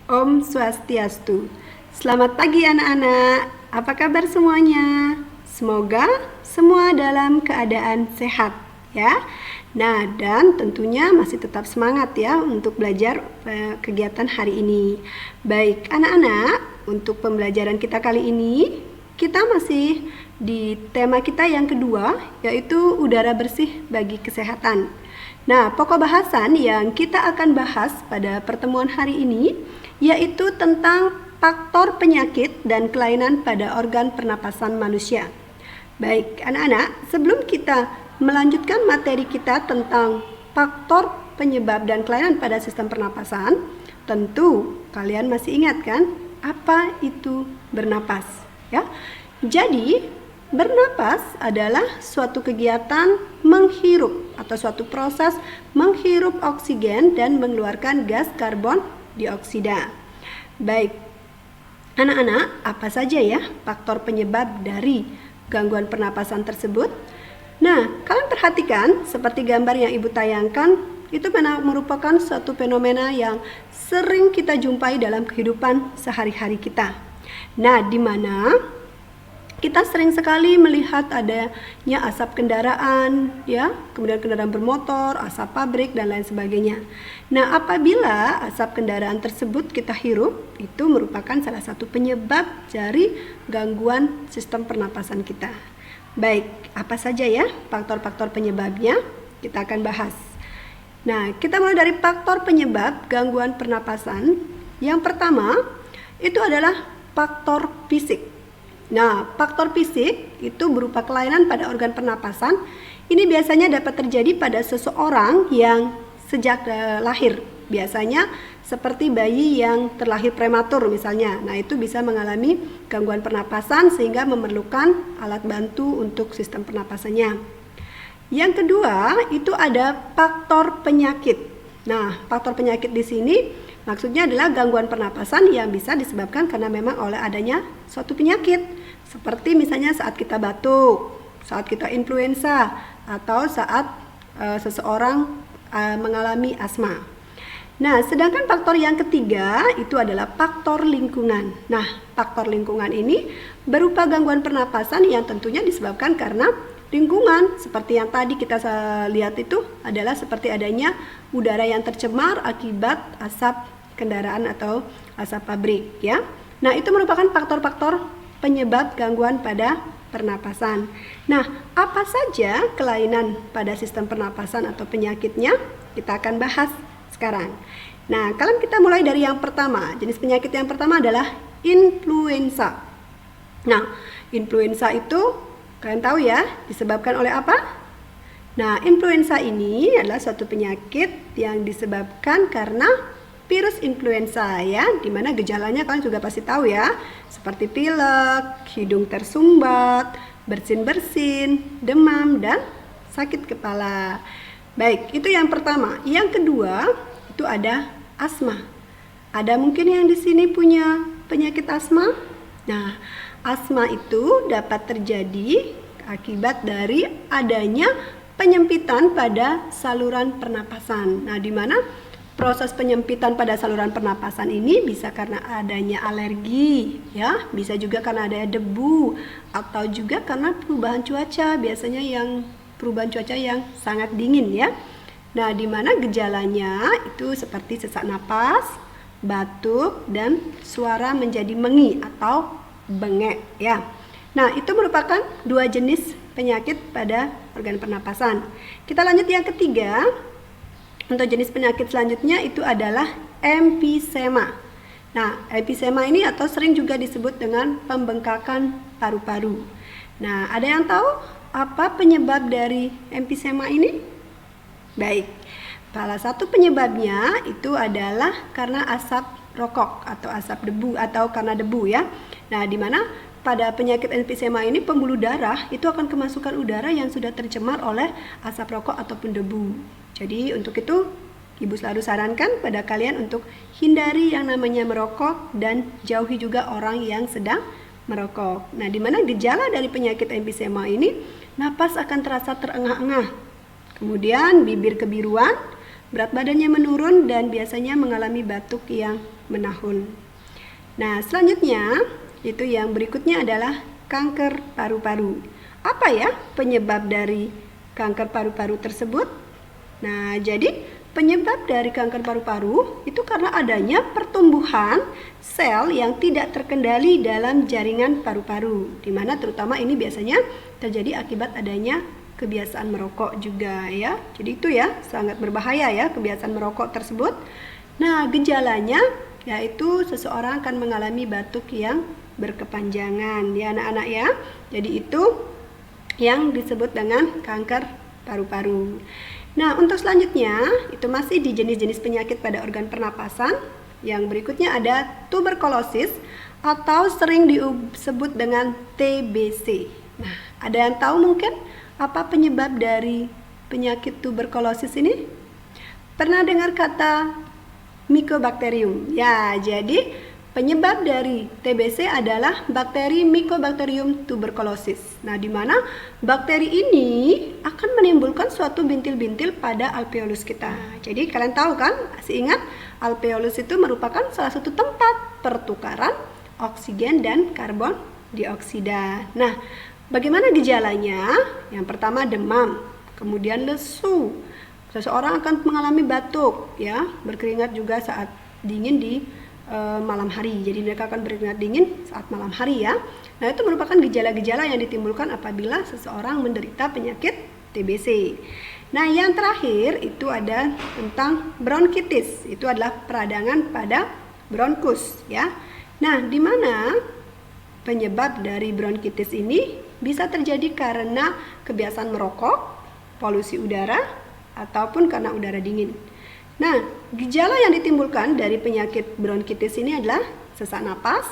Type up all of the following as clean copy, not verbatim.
Om Swastiastu. Selamat pagi anak-anak. Apa kabar semuanya? Semoga semua dalam keadaan sehat ya. Nah, dan tentunya masih tetap semangat ya untuk belajar kegiatan hari ini. Baik, anak-anak, untuk pembelajaran kita kali ini kita masih di tema kita yang kedua, yaitu udara bersih bagi kesehatan. Nah, pokok bahasan yang kita akan bahas pada pertemuan hari ini yaitu tentang faktor penyakit dan kelainan pada organ pernapasan manusia. Baik, anak-anak, sebelum kita melanjutkan materi kita tentang faktor penyebab dan kelainan pada sistem pernapasan, tentu kalian masih ingat kan apa itu bernapas, ya? Jadi, bernapas adalah suatu kegiatan menghirup atau suatu proses menghirup oksigen dan mengeluarkan gas karbon dioksida. Baik, anak-anak, apa saja ya faktor penyebab dari gangguan pernapasan tersebut? Nah, kalian perhatikan seperti gambar yang ibu tayangkan, itu merupakan suatu fenomena yang sering kita jumpai dalam kehidupan sehari-hari kita. Nah, di mana kita sering sekali melihat adanya asap kendaraan, ya, kemudian kendaraan bermotor, asap pabrik, dan lain sebagainya. Nah, apabila asap kendaraan tersebut kita hirup, itu merupakan salah satu penyebab dari gangguan sistem pernapasan kita. Baik, apa saja ya faktor-faktor penyebabnya? Kita akan bahas. Nah, kita mulai dari faktor penyebab gangguan pernapasan. Yang pertama, itu adalah faktor fisik. Nah, faktor fisik itu berupa kelainan pada organ pernapasan. Ini biasanya dapat terjadi pada seseorang yang sejak lahir. Biasanya seperti bayi yang terlahir prematur misalnya. Nah, itu bisa mengalami gangguan pernapasan sehingga memerlukan alat bantu untuk sistem pernapasannya. Yang kedua, itu ada faktor penyakit. Nah, faktor penyakit di sini maksudnya adalah gangguan pernapasan yang bisa disebabkan karena memang oleh adanya suatu penyakit. Seperti misalnya saat kita batuk, saat kita influenza, atau saat seseorang mengalami asma. Nah, sedangkan faktor yang ketiga itu adalah faktor lingkungan. Nah, faktor lingkungan ini berupa gangguan pernapasan yang tentunya disebabkan karena lingkungan. Seperti yang tadi kita lihat itu adalah seperti adanya udara yang tercemar akibat asap kendaraan atau asap pabrik, ya. Nah, itu merupakan faktor-faktor penyebab gangguan pada pernapasan. Nah, apa saja kelainan pada sistem pernapasan atau penyakitnya? Kita akan bahas sekarang. Nah, kalian kita mulai dari yang pertama. Jenis penyakit yang pertama adalah influenza. Nah, influenza itu kalian tahu ya disebabkan oleh apa? Nah, influenza ini adalah suatu penyakit yang disebabkan karena virus influenza ya, dimana gejalanya kalian juga pasti tahu ya, seperti pilek, hidung tersumbat, bersin-bersin, demam, dan sakit kepala. Baik, itu yang pertama. Yang kedua, itu ada asma. Ada mungkin yang di sini punya penyakit asma? Nah, asma itu dapat terjadi akibat dari adanya penyempitan pada saluran pernapasan. Nah, di mana proses penyempitan pada saluran pernapasan ini bisa karena adanya alergi, ya, bisa juga karena adanya debu, atau juga karena perubahan cuaca, biasanya yang perubahan cuaca yang sangat dingin ya. Nah, di mana gejalanya itu seperti sesak napas, batuk, dan suara menjadi mengi atau bengek ya. Nah, itu merupakan dua jenis penyakit pada organ pernapasan. Kita lanjut yang ketiga. Untuk jenis penyakit selanjutnya itu adalah emfisema. Nah, emfisema ini atau sering juga disebut dengan pembengkakan paru-paru. Nah, ada yang tahu apa penyebab dari emfisema ini? Baik, salah satu penyebabnya itu adalah karena asap rokok atau asap debu atau karena debu ya. Nah, di mana pada penyakit emfisema ini pembuluh darah itu akan kemasukan udara yang sudah tercemar oleh asap rokok ataupun debu. Jadi untuk itu ibu selalu sarankan pada kalian untuk hindari yang namanya merokok dan jauhi juga orang yang sedang merokok. Nah, di mana gejala dari penyakit emfisema ini, napas akan terasa terengah-engah. Kemudian bibir kebiruan, berat badannya menurun dan biasanya mengalami batuk yang menahun. Nah, selanjutnya itu yang berikutnya adalah kanker paru-paru. Apa ya penyebab dari kanker paru-paru tersebut? Nah, jadi penyebab dari kanker paru-paru itu karena adanya pertumbuhan sel yang tidak terkendali dalam jaringan paru-paru, di mana terutama ini biasanya terjadi akibat adanya kebiasaan merokok juga ya. Jadi itu ya sangat berbahaya ya kebiasaan merokok tersebut. Nah, gejalanya yaitu seseorang akan mengalami batuk yang berkepanjangan ya anak-anak ya. Jadi itu yang disebut dengan kanker paru-paru. Nah, untuk selanjutnya itu masih di jenis-jenis penyakit pada organ pernapasan. Yang berikutnya ada tuberkulosis atau sering disebut dengan TBC. Nah, ada yang tahu mungkin apa penyebab dari penyakit tuberkulosis ini? Pernah dengar kata Mycobacterium? Ya, jadi penyebab dari TBC adalah bakteri Mycobacterium tuberculosis. Nah, di mana bakteri ini akan menimbulkan suatu bintil-bintil pada alveolus kita. Jadi kalian tahu kan? Masih ingat? Alveolus itu merupakan salah satu tempat pertukaran oksigen dan karbon dioksida. Nah, bagaimana gejalanya? Yang pertama demam, kemudian lesu. Seseorang akan mengalami batuk, ya, berkeringat juga saat dingin di malam hari. Jadi mereka akan berkeringat dingin saat malam hari ya. Nah, itu merupakan gejala-gejala yang ditimbulkan apabila seseorang menderita penyakit TBC. Nah, yang terakhir itu ada tentang bronkitis. Itu adalah peradangan pada bronkus ya. Nah, di mana penyebab dari bronkitis ini bisa terjadi karena kebiasaan merokok, polusi udara, ataupun karena udara dingin. Nah, gejala yang ditimbulkan dari penyakit bronkitis ini adalah sesak napas,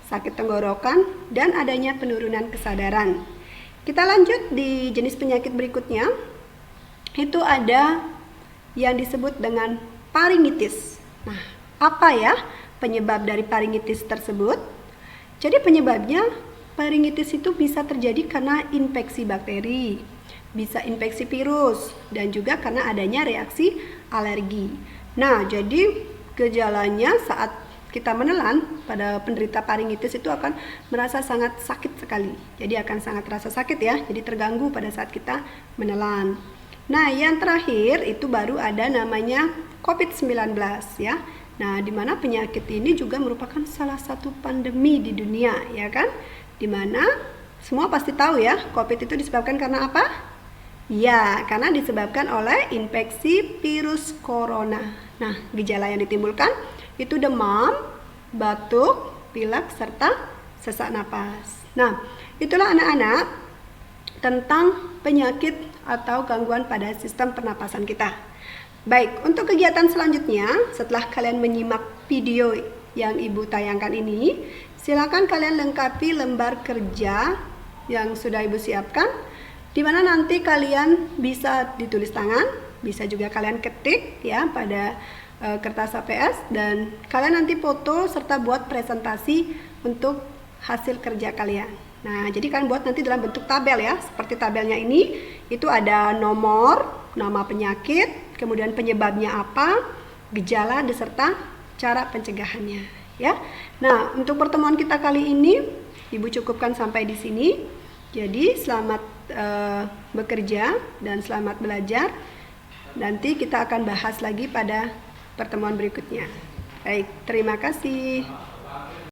sakit tenggorokan, dan adanya penurunan kesadaran. Kita lanjut di jenis penyakit berikutnya. Itu ada yang disebut dengan faringitis. Nah, apa ya penyebab dari faringitis tersebut? Jadi penyebabnya faringitis itu bisa terjadi karena infeksi bakteri, bisa infeksi virus, dan juga karena adanya reaksi alergi. Nah, jadi gejalanya saat kita menelan pada penderita faringitis itu akan merasa sangat sakit sekali. Jadi akan sangat terasa sakit ya, jadi terganggu pada saat kita menelan. Nah, yang terakhir itu baru ada namanya COVID-19 ya. Nah, di mana penyakit ini juga merupakan salah satu pandemi di dunia ya kan? Di mana semua pasti tahu ya, COVID itu disebabkan karena apa? Ya, karena disebabkan oleh infeksi virus corona. Nah, gejala yang ditimbulkan itu demam, batuk, pilek, serta sesak napas. Nah, itulah anak-anak tentang penyakit atau gangguan pada sistem pernapasan kita. Baik, untuk kegiatan selanjutnya, setelah kalian menyimak video yang Ibu tayangkan ini, silakan kalian lengkapi lembar kerja yang sudah Ibu siapkan, di mana nanti kalian bisa ditulis tangan, bisa juga kalian ketik ya pada kertas HPS, dan kalian nanti foto serta buat presentasi untuk hasil kerja kalian. Nah, jadi kalian buat nanti dalam bentuk tabel ya, seperti tabelnya ini. Itu ada nomor, nama penyakit, kemudian penyebabnya apa, gejala, beserta cara pencegahannya ya. Nah, untuk pertemuan kita kali ini Ibu cukupkan sampai di sini. Jadi selamat bekerja dan selamat belajar. Nanti kita akan bahas lagi pada pertemuan berikutnya. Baik, terima kasih.